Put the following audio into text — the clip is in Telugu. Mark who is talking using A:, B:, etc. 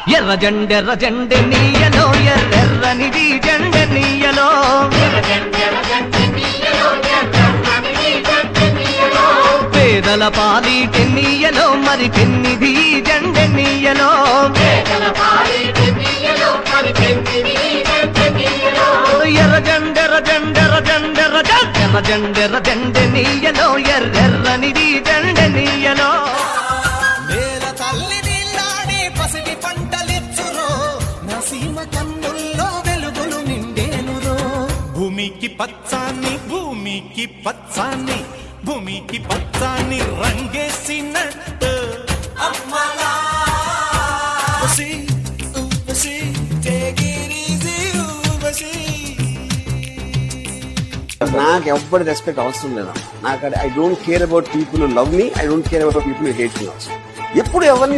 A: ఎర్ర జెండె నీయలో ఎర్రెర్రనిది జెండె నీయలో పేదల పాలిటి నీయలో మరి పెన్నిది జెండె నీయలో ఎర్ర జెండె నీయలో ఎర్రెర్రనిది జెండె నీయలో
B: భూమికి పచ్చాన్ని భూమికి పచ్చాన్ని భూమికి పచ్చాన్ని రంగేసినట్టు
C: నాకు ఎవ్వరి రెస్పెక్ట్ అవసరం లేదు. నాకు I don't care about people who love me, I don't care about people who hate me also. ఎప్పుడు ఎవరిని